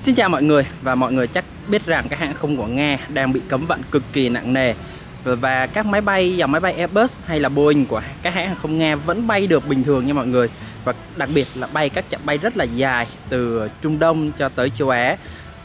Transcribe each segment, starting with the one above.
Xin chào mọi người, và mọi người chắc biết rằng các hãng không của Nga đang bị cấm vận cực kỳ nặng nề, và các máy bay dòng máy bay Airbus hay là Boeing của các hãng hàng không Nga vẫn bay được bình thường nha mọi người. Và đặc biệt là bay các chặng bay rất là dài từ Trung Đông cho tới châu Á.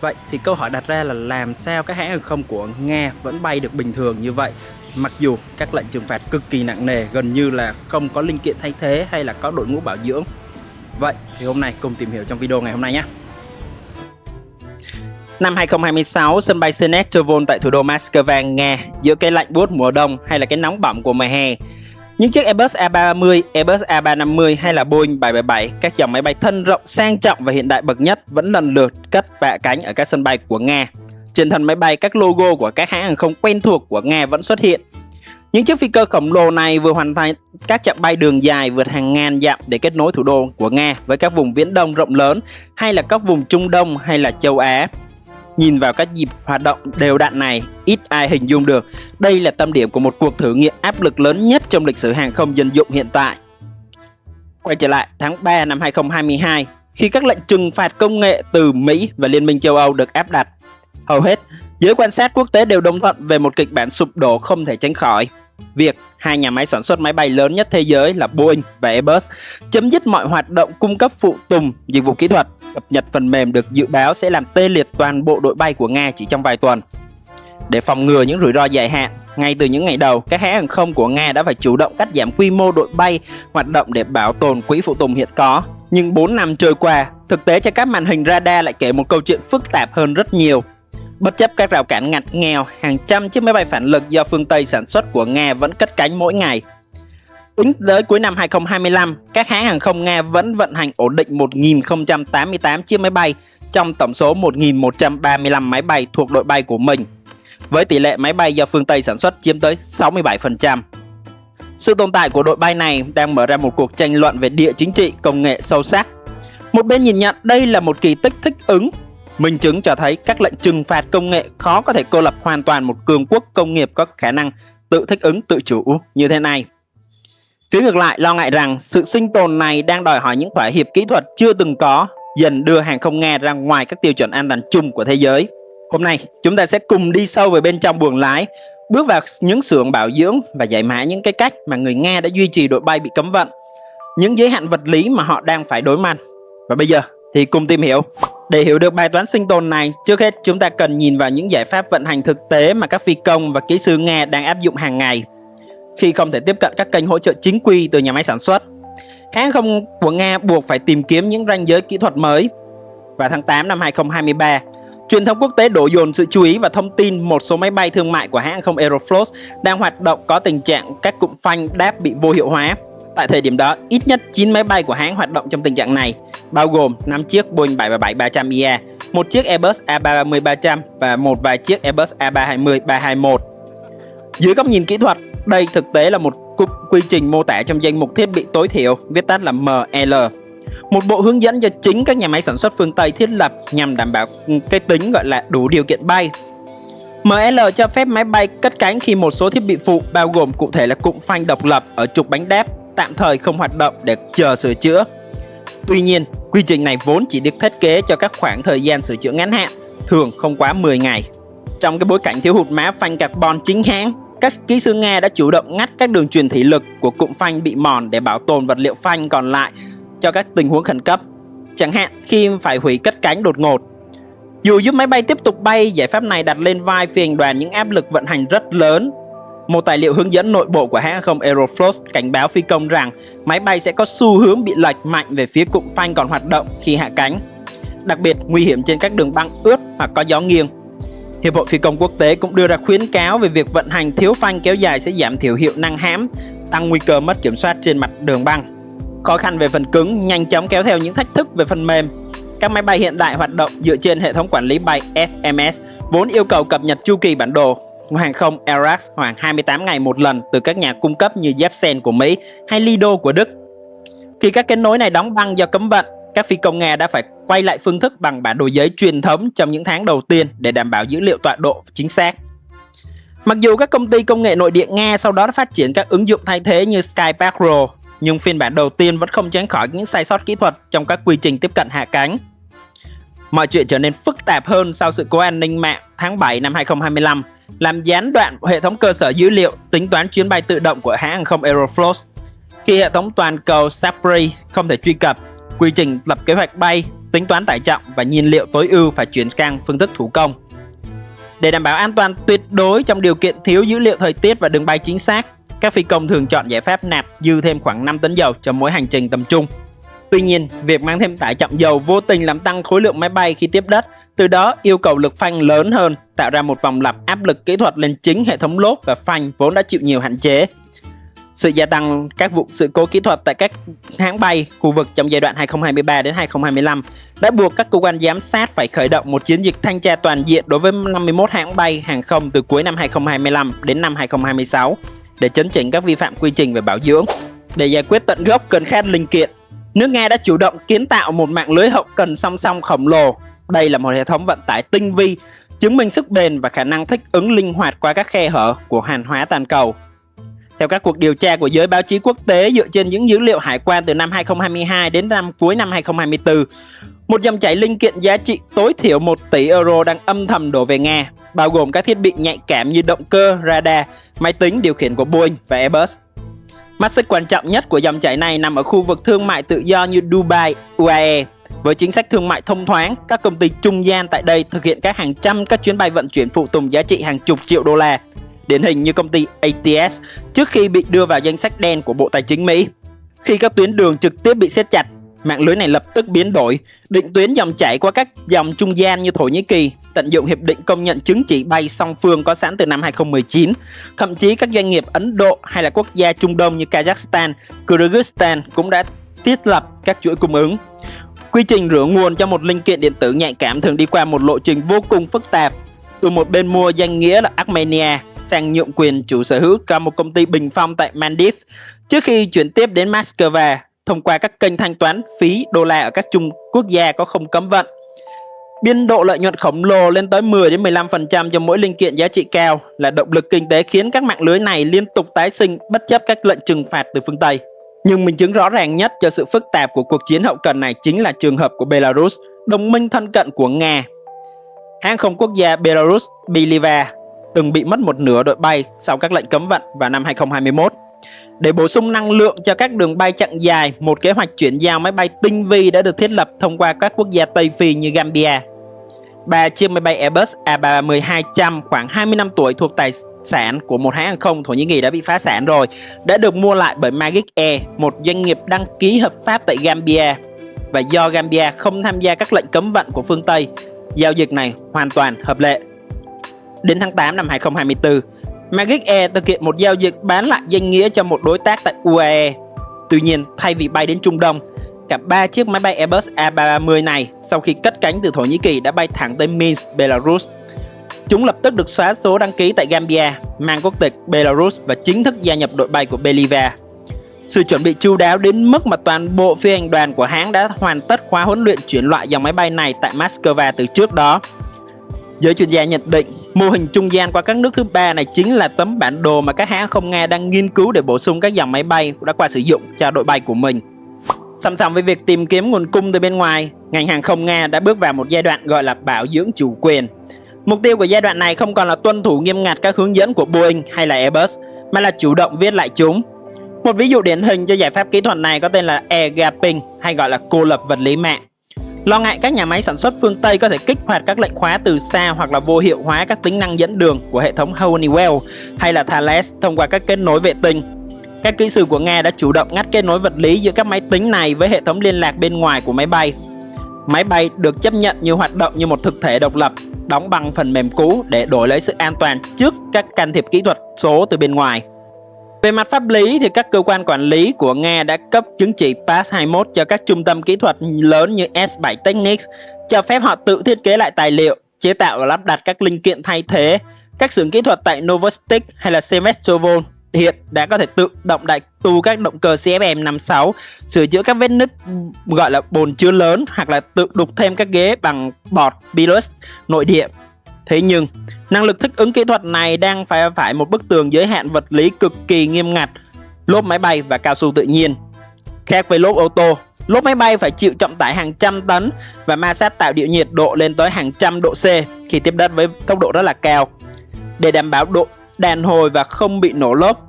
Vậy thì câu hỏi đặt ra là làm sao các hãng hàng không của Nga vẫn bay được bình thường như vậy, mặc dù các lệnh trừng phạt cực kỳ nặng nề, gần như là không có linh kiện thay thế hay là có đội ngũ bảo dưỡng. Vậy thì hôm nay cùng tìm hiểu trong video ngày hôm nay nhé. Năm 2026, sân bay Senetrovol tại thủ đô Moscow, Nga, giữa cái lạnh buốt mùa đông hay là cái nóng bỏng của mùa hè, những chiếc Airbus A330, Airbus A350 hay là Boeing 777, các dòng máy bay thân rộng, sang trọng và hiện đại bậc nhất vẫn lần lượt cất hạ cánh ở các sân bay của Nga. Trên thân máy bay, các logo của các hãng hàng không quen thuộc của Nga vẫn xuất hiện. Những chiếc phi cơ khổng lồ này vừa hoàn thành các chặng bay đường dài vượt hàng ngàn dặm để kết nối thủ đô của Nga với các vùng Viễn Đông rộng lớn hay là các vùng Trung Đông hay là châu Á. Nhìn vào các nhịp hoạt động đều đặn này, ít ai hình dung được đây là tâm điểm của một cuộc thử nghiệm áp lực lớn nhất trong lịch sử hàng không dân dụng hiện tại. Quay trở lại tháng 3 năm 2022, khi các lệnh trừng phạt công nghệ từ Mỹ và Liên minh châu Âu được áp đặt, hầu hết giới quan sát quốc tế đều đồng thuận về một kịch bản sụp đổ không thể tránh khỏi. Việc hai nhà máy sản xuất máy bay lớn nhất thế giới là Boeing và Airbus chấm dứt mọi hoạt động cung cấp phụ tùng, dịch vụ kỹ thuật, cập nhật phần mềm được dự báo sẽ làm tê liệt toàn bộ đội bay của Nga chỉ trong vài tuần. Để phòng ngừa những rủi ro dài hạn, ngay từ những ngày đầu, các hãng hàng không của Nga đã phải chủ động cắt giảm quy mô đội bay hoạt động để bảo tồn quỹ phụ tùng hiện có. Nhưng 4 năm trôi qua, thực tế trên các màn hình radar lại kể một câu chuyện phức tạp hơn rất nhiều. Bất chấp các rào cản ngặt nghèo, hàng trăm chiếc máy bay phản lực do phương Tây sản xuất của Nga vẫn cất cánh mỗi ngày. Tính tới cuối năm 2025, các hãng hàng không Nga vẫn vận hành ổn định 1.088 chiếc máy bay trong tổng số 1.135 máy bay thuộc đội bay của mình, với tỷ lệ máy bay do phương Tây sản xuất chiếm tới 67%. Sự tồn tại của đội bay này đang mở ra một cuộc tranh luận về địa chính trị công nghệ sâu sắc. Một bên nhìn nhận đây là một kỳ tích thích ứng, minh chứng cho thấy các lệnh trừng phạt công nghệ khó có thể cô lập hoàn toàn một cường quốc công nghiệp có khả năng tự thích ứng tự chủ như thế này. Phía ngược lại lo ngại rằng sự sinh tồn này đang đòi hỏi những thỏa hiệp kỹ thuật chưa từng có, dần đưa hàng không Nga ra ngoài các tiêu chuẩn an toàn chung của thế giới. Hôm nay, chúng ta sẽ cùng đi sâu về bên trong buồng lái, bước vào những xưởng bảo dưỡng và giải mã những cái cách mà người Nga đã duy trì đội bay bị cấm vận, những giới hạn vật lý mà họ đang phải đối mặt. Và bây giờ thì cùng tìm hiểu. Để hiểu được bài toán sinh tồn này, trước hết chúng ta cần nhìn vào những giải pháp vận hành thực tế mà các phi công và kỹ sư Nga đang áp dụng hàng ngày. Khi không thể tiếp cận các kênh hỗ trợ chính quy từ nhà máy sản xuất, hãng không của Nga buộc phải tìm kiếm những ranh giới kỹ thuật mới. Vào tháng 8 năm 2023, truyền thông quốc tế đổ dồn sự chú ý và thông tin một số máy bay thương mại của hãng không Aeroflot đang hoạt động có tình trạng các cụm phanh đáp bị vô hiệu hóa. Tại thời điểm đó, ít nhất 9 máy bay của hãng hoạt động trong tình trạng này, bao gồm 5 chiếc Boeing 777-300ER, một chiếc Airbus A330-300 và một vài chiếc Airbus A320-321. Dưới góc nhìn kỹ thuật, đây thực tế là một cụm quy trình mô tả trong danh mục thiết bị tối thiểu, viết tắt là ML. Một bộ hướng dẫn do chính các nhà máy sản xuất phương Tây thiết lập nhằm đảm bảo cái tính gọi là đủ điều kiện bay. ML cho phép máy bay cất cánh khi một số thiết bị phụ, bao gồm cụ thể là cụm phanh độc lập ở trục bánh đáp, tạm thời không hoạt động để chờ sửa chữa. Tuy nhiên, quy trình này vốn chỉ được thiết kế cho các khoảng thời gian sửa chữa ngắn hạn, thường không quá 10 ngày. Trong cái bối cảnh thiếu hụt má phanh carbon chính hãng, các kỹ sư Nga đã chủ động ngắt các đường truyền thủy lực của cụm phanh bị mòn để bảo tồn vật liệu phanh còn lại cho các tình huống khẩn cấp, chẳng hạn khi phải hủy cất cánh đột ngột. Dù giúp máy bay tiếp tục bay, giải pháp này đặt lên vai phi hành đoàn những áp lực vận hành rất lớn. Một tài liệu hướng dẫn nội bộ của hãng không Aeroflot cảnh báo phi công rằng máy bay sẽ có xu hướng bị lệch mạnh về phía cụm phanh còn hoạt động khi hạ cánh, đặc biệt nguy hiểm trên các đường băng ướt hoặc có gió nghiêng. Hiệp hội Phi công Quốc tế cũng đưa ra khuyến cáo về việc vận hành thiếu phanh kéo dài sẽ giảm thiểu hiệu năng hãm, tăng nguy cơ mất kiểm soát trên mặt đường băng. Khó khăn về phần cứng nhanh chóng kéo theo những thách thức về phần mềm. Các máy bay hiện đại hoạt động dựa trên hệ thống quản lý bay FMS, vốn yêu cầu cập nhật chu kỳ bản đồ hàng không ERAS khoảng 28 ngày một lần từ các nhà cung cấp như Jebsen của Mỹ hay Lido của Đức. Khi các kết nối này đóng băng do cấm vận, các phi công Nga đã phải quay lại phương thức bằng bản đồ giấy truyền thống trong những tháng đầu tiên để đảm bảo dữ liệu tọa độ chính xác. Mặc dù các công ty công nghệ nội địa Nga sau đó đã phát triển các ứng dụng thay thế như Skypark Pro, nhưng phiên bản đầu tiên vẫn không tránh khỏi những sai sót kỹ thuật trong các quy trình tiếp cận hạ cánh. Mọi chuyện trở nên phức tạp hơn sau sự cố an ninh mạng tháng 7 năm 2025, làm gián đoạn hệ thống cơ sở dữ liệu tính toán chuyến bay tự động của hãng hàng không Aeroflot. Khi hệ thống toàn cầu Sapri không thể truy cập, quy trình lập kế hoạch bay, tính toán tải trọng và nhiên liệu tối ưu phải chuyển sang phương thức thủ công. Để đảm bảo an toàn tuyệt đối trong điều kiện thiếu dữ liệu thời tiết và đường bay chính xác, các phi công thường chọn giải pháp nạp dư thêm khoảng 5 tấn dầu cho mỗi hành trình tầm trung. Tuy nhiên, việc mang thêm tải trọng dầu vô tình làm tăng khối lượng máy bay khi tiếp đất, từ đó yêu cầu lực phanh lớn hơn, tạo ra một vòng lặp áp lực kỹ thuật lên chính hệ thống lốp và phanh vốn đã chịu nhiều hạn chế. Sự gia tăng các vụ sự cố kỹ thuật tại các hãng bay khu vực trong giai đoạn 2023 đến 2025 đã buộc các cơ quan giám sát phải khởi động một chiến dịch thanh tra toàn diện đối với 51 hãng bay hàng không từ cuối năm 2025 đến năm 2026 để chấn chỉnh các vi phạm quy trình về bảo dưỡng. Để giải quyết tận gốc cơn khát linh kiện, nước Nga đã chủ động kiến tạo một mạng lưới hậu cần song song khổng lồ. Đây là một hệ thống vận tải tinh vi, chứng minh sức bền và khả năng thích ứng linh hoạt qua các khe hở của hàng hóa toàn cầu. Theo các cuộc điều tra của giới báo chí quốc tế dựa trên những dữ liệu hải quan từ năm 2022 đến cuối năm 2024, một dòng chảy linh kiện giá trị tối thiểu 1 tỷ euro đang âm thầm đổ về Nga, bao gồm các thiết bị nhạy cảm như động cơ, radar, máy tính điều khiển của Boeing và Airbus. Mắt xích quan trọng nhất của dòng chảy này nằm ở khu vực thương mại tự do như Dubai, UAE. Với chính sách thương mại thông thoáng, các công ty trung gian tại đây thực hiện hàng trăm các chuyến bay vận chuyển phụ tùng giá trị hàng chục triệu đô la, điển hình như công ty ATS trước khi bị đưa vào danh sách đen của Bộ Tài chính Mỹ. Khi các tuyến đường trực tiếp bị siết chặt, mạng lưới này lập tức biến đổi, định tuyến dòng chảy qua các dòng trung gian như Thổ Nhĩ Kỳ, tận dụng hiệp định công nhận chứng chỉ bay song phương có sẵn từ năm 2019. Thậm chí các doanh nghiệp Ấn Độ hay là quốc gia Trung Đông như Kazakhstan, Kyrgyzstan cũng đã thiết lập các chuỗi cung ứng. Quy trình rửa nguồn cho một linh kiện điện tử nhạy cảm thường đi qua một lộ trình vô cùng phức tạp. Từ một bên mua danh nghĩa là Armenia sang nhượng quyền chủ sở hữu cả một công ty bình phong tại Maldives trước khi chuyển tiếp đến Moscow thông qua các kênh thanh toán phí đô la ở các quốc gia có không cấm vận. Biên độ lợi nhuận khổng lồ lên tới 10 đến 15% cho mỗi linh kiện giá trị cao là động lực kinh tế khiến các mạng lưới này liên tục tái sinh bất chấp các lệnh trừng phạt từ phương Tây. Nhưng minh chứng rõ ràng nhất cho sự phức tạp của cuộc chiến hậu cần này chính là trường hợp của Belarus, đồng minh thân cận của Nga. Hãng không quốc gia Belarus Biliva từng bị mất một nửa đội bay sau các lệnh cấm vận vào năm 2021. Để bổ sung năng lượng cho các đường bay chặng dài, một kế hoạch chuyển giao máy bay tinh vi đã được thiết lập thông qua các quốc gia Tây Phi như Gambia. 3 chiếc máy bay Airbus A330-200 khoảng 20 năm tuổi thuộc tài sản của một hãng hàng không Thổ Nhĩ Kỳ đã bị phá sản rồi, đã được mua lại bởi Magic Air, một doanh nghiệp đăng ký hợp pháp tại Gambia. Và do Gambia không tham gia các lệnh cấm vận của phương Tây, giao dịch này hoàn toàn hợp lệ. Đến tháng 8 năm 2024, Magic Air thực hiện một giao dịch bán lại danh nghĩa cho một đối tác tại UAE. Tuy nhiên, thay vì bay đến Trung Đông, cả 3 chiếc máy bay Airbus A330 này sau khi cất cánh từ Thổ Nhĩ Kỳ đã bay thẳng tới Minsk, Belarus. Chúng lập tức được xóa số đăng ký tại Gambia, mang quốc tịch Belarus và chính thức gia nhập đội bay của Beliva. Sự chuẩn bị chu đáo đến mức mà toàn bộ phi hành đoàn của hãng đã hoàn tất khóa huấn luyện chuyển loại dòng máy bay này tại Moscow từ trước đó. Giới chuyên gia nhận định, mô hình trung gian qua các nước thứ ba này chính là tấm bản đồ mà các hãng không Nga đang nghiên cứu để bổ sung các dòng máy bay đã qua sử dụng cho đội bay của mình. Song song với việc tìm kiếm nguồn cung từ bên ngoài, ngành hàng không Nga đã bước vào một giai đoạn gọi là bảo dưỡng chủ quyền. Mục tiêu của giai đoạn này không còn là tuân thủ nghiêm ngặt các hướng dẫn của Boeing hay là Airbus, mà là chủ động viết lại chúng. Một ví dụ điển hình cho giải pháp kỹ thuật này có tên là air gapping hay gọi là cô lập vật lý mạng. Lo ngại các nhà máy sản xuất phương Tây có thể kích hoạt các lệnh khóa từ xa hoặc là vô hiệu hóa các tính năng dẫn đường của hệ thống Honeywell hay là Thales thông qua các kết nối vệ tinh. Các kỹ sư của Nga đã chủ động ngắt kết nối vật lý giữa các máy tính này với hệ thống liên lạc bên ngoài của máy bay. Máy bay được chấp nhận như hoạt động như một thực thể độc lập, đóng bằng phần mềm cũ để đổi lấy sự an toàn trước các can thiệp kỹ thuật số từ bên ngoài. Về mặt pháp lý thì các cơ quan quản lý của Nga đã cấp chứng chỉ PAS 21 cho các trung tâm kỹ thuật lớn như S7 Technics, cho phép họ tự thiết kế lại tài liệu, chế tạo và lắp đặt các linh kiện thay thế. Các xưởng kỹ thuật tại Novostik hay là Sevastopol hiện đã có thể tự động đại tu các động cơ CFM56, sửa chữa các vết nứt gọi là bồn chứa lớn hoặc là tự đục thêm các ghế bằng bọt Pilus nội địa. Thế nhưng, năng lực thích ứng kỹ thuật này đang phải một bức tường giới hạn vật lý cực kỳ nghiêm ngặt, lốp máy bay và cao su tự nhiên. Khác với lốp ô tô, lốp máy bay phải chịu trọng tải hàng trăm tấn và ma sát tạo nhiệt độ lên tới hàng trăm độ C khi tiếp đất với tốc độ rất là cao. Để đảm bảo độ đàn hồi và không bị nổ lốp,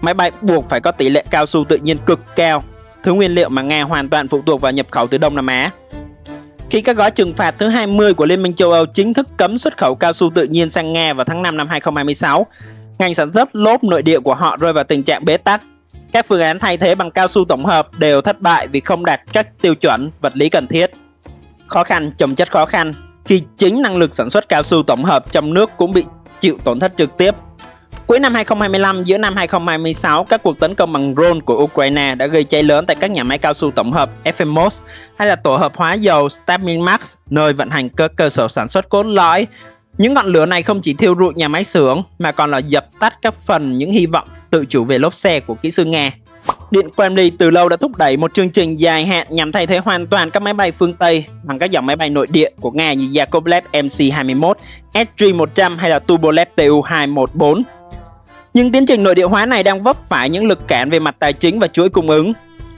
máy bay buộc phải có tỷ lệ cao su tự nhiên cực cao, thứ nguyên liệu mà Nga hoàn toàn phụ thuộc vào nhập khẩu từ Đông Nam Á. Khi các gói trừng phạt thứ 20 của Liên minh châu Âu chính thức cấm xuất khẩu cao su tự nhiên sang Nga vào tháng 5 năm 2026, ngành sản xuất lốp nội địa của họ rơi vào tình trạng bế tắc. Các phương án thay thế bằng cao su tổng hợp đều thất bại vì không đạt các tiêu chuẩn vật lý cần thiết. Khó khăn chồng chất khó khăn khi chính năng lực sản xuất cao su tổng hợp trong nước cũng bị chịu tổn thất trực tiếp. Cuối năm 2025, giữa năm 2026, các cuộc tấn công bằng drone của Ukraine đã gây cháy lớn tại các nhà máy cao su tổng hợp FMOS hay là tổ hợp hóa dầu Staminmax, nơi vận hành các cơ sở sản xuất cốt lõi. Những ngọn lửa này không chỉ thiêu rụi nhà máy xưởng mà còn là dập tắt các phần những hy vọng tự chủ về lốp xe của kỹ sư Nga. Điện Kremlin từ lâu đã thúc đẩy một chương trình dài hạn nhằm thay thế hoàn toàn các máy bay phương Tây bằng các dòng máy bay nội địa của Nga như Yakovlev MC-21, SG-100 hay là Tupolev Tu-214. Nhưng tiến trình nội địa hóa này đang vấp phải những lực cản về mặt tài chính và chuỗi cung ứng.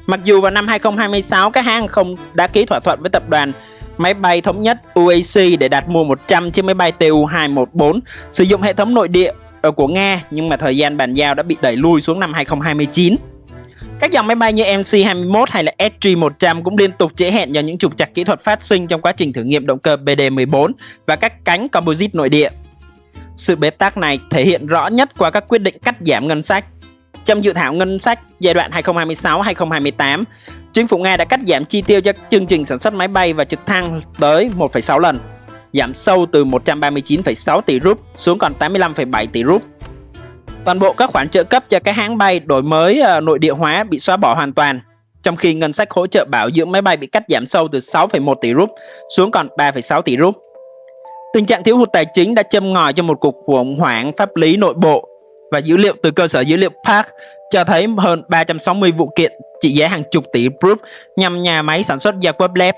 Mặc dù vào năm 2026 các hãng hàng không đã ký thỏa thuận với tập đoàn máy bay thống nhất UAC để đặt mua 100 chiếc máy bay Tu-214 sử dụng hệ thống nội địa của Nga, nhưng mà thời gian bàn giao đã bị đẩy lui xuống năm 2029. Các dòng máy bay như MC-21 hay là SG-100 cũng liên tục trễ hẹn do những trục trặc kỹ thuật phát sinh trong quá trình thử nghiệm động cơ BD-14 và các cánh composite nội địa. Sự bế tắc này thể hiện rõ nhất qua các quyết định cắt giảm ngân sách. Trong dự thảo ngân sách giai đoạn 2026-2028, chính phủ Nga đã cắt giảm chi tiêu cho chương trình sản xuất máy bay và trực thăng tới 1,6 lần, giảm sâu từ 139,6 tỷ rúp xuống còn 85,7 tỷ rúp. Toàn bộ các khoản trợ cấp cho các hãng bay đổi mới nội địa hóa bị xóa bỏ hoàn toàn, trong khi ngân sách hỗ trợ bảo dưỡng máy bay bị cắt giảm sâu từ 6,1 tỷ rúp xuống còn 3,6 tỷ rúp. Tình trạng thiếu hụt tài chính đã châm ngòi cho một cuộc khủng hoảng pháp lý nội bộ, và dữ liệu từ cơ sở dữ liệu Park cho thấy hơn 360 vụ kiện trị giá hàng chục tỷ rúp nhằm nhà máy sản xuất Yakovlev.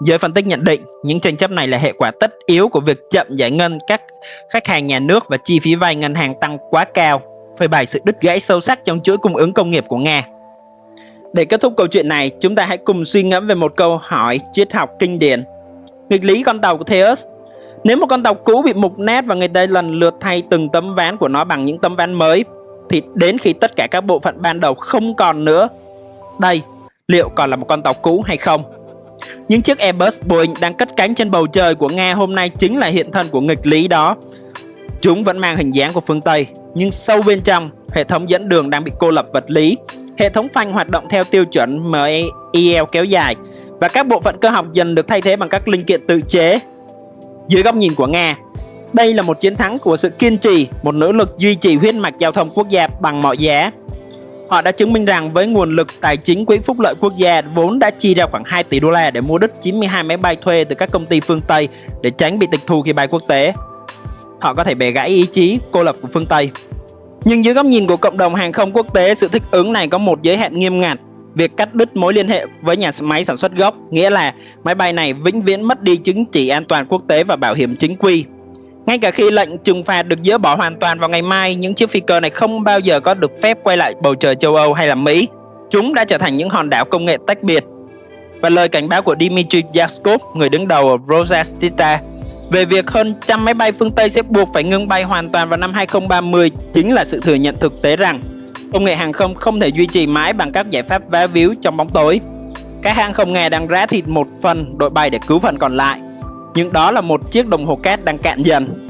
Giới phân tích nhận định những tranh chấp này là hệ quả tất yếu của việc chậm giải ngân các khách hàng nhà nước và chi phí vay ngân hàng tăng quá cao, phơi bày sự đứt gãy sâu sắc trong chuỗi cung ứng công nghiệp của Nga. Để kết thúc câu chuyện này, chúng ta hãy cùng suy ngẫm về một câu hỏi triết học kinh điển. Nghịch lý con tàu của Theus. Nếu một con tàu cũ bị mục nát và người ta lần lượt thay từng tấm ván của nó bằng những tấm ván mới, thì đến khi tất cả các bộ phận ban đầu không còn nữa, đây liệu còn là một con tàu cũ hay không? Những chiếc Airbus Boeing đang cất cánh trên bầu trời của Nga hôm nay chính là hiện thân của nghịch lý đó. Chúng vẫn mang hình dáng của phương Tây, nhưng sâu bên trong, hệ thống dẫn đường đang bị cô lập vật lý, hệ thống phanh hoạt động theo tiêu chuẩn MEL kéo dài, và các bộ phận cơ học dần được thay thế bằng các linh kiện tự chế. Dưới góc nhìn của Nga, đây là một chiến thắng của sự kiên trì, một nỗ lực duy trì huyết mạch giao thông quốc gia bằng mọi giá. Họ đã chứng minh rằng với nguồn lực tài chính quỹ phúc lợi quốc gia vốn đã chi ra khoảng 2 tỷ đô la để mua đứt 92 máy bay thuê từ các công ty phương Tây để tránh bị tịch thu khi bay quốc tế, họ có thể bẻ gãy ý chí cô lập của phương Tây. Nhưng dưới góc nhìn của cộng đồng hàng không quốc tế, sự thích ứng này có một giới hạn nghiêm ngặt. Việc cắt đứt mối liên hệ với nhà máy sản xuất gốc nghĩa là máy bay này vĩnh viễn mất đi chứng chỉ an toàn quốc tế và bảo hiểm chính quy. Ngay cả khi lệnh trừng phạt được dỡ bỏ hoàn toàn vào ngày mai, những chiếc phi cơ này không bao giờ có được phép quay lại bầu trời châu Âu hay là Mỹ. Chúng đã trở thành những hòn đảo công nghệ tách biệt. Và lời cảnh báo của Dmitry Yaskov, người đứng đầu Rosneft, về việc hơn trăm máy bay phương Tây sẽ buộc phải ngưng bay hoàn toàn vào năm 2030 chính là sự thừa nhận thực tế rằng công nghệ hàng không không thể duy trì mãi bằng các giải pháp vá víu trong bóng tối. Các hãng không Nga đang rã thịt một phần đội bay để cứu phần còn lại, nhưng đó là một chiếc đồng hồ cát đang cạn dần.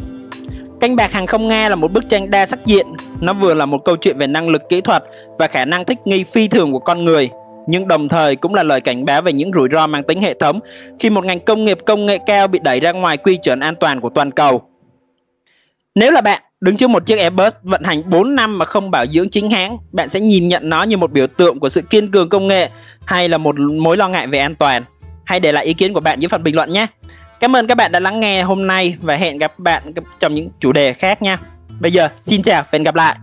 Canh bạc hàng không Nga là một bức tranh đa sắc diện. Nó vừa là một câu chuyện về năng lực kỹ thuật và khả năng thích nghi phi thường của con người, nhưng đồng thời cũng là lời cảnh báo về những rủi ro mang tính hệ thống khi một ngành công nghiệp công nghệ cao bị đẩy ra ngoài quy chuẩn an toàn của toàn cầu. Nếu là bạn đứng trước một chiếc Airbus vận hành 4 năm mà không bảo dưỡng chính hãng, bạn sẽ nhìn nhận nó như một biểu tượng của sự kiên cường công nghệ hay là một mối lo ngại về an toàn? Hãy để lại ý kiến của bạn dưới phần bình luận nhé. Cảm ơn các bạn đã lắng nghe hôm nay và hẹn gặp bạn trong những chủ đề khác nha. Bây giờ, xin chào và hẹn gặp lại.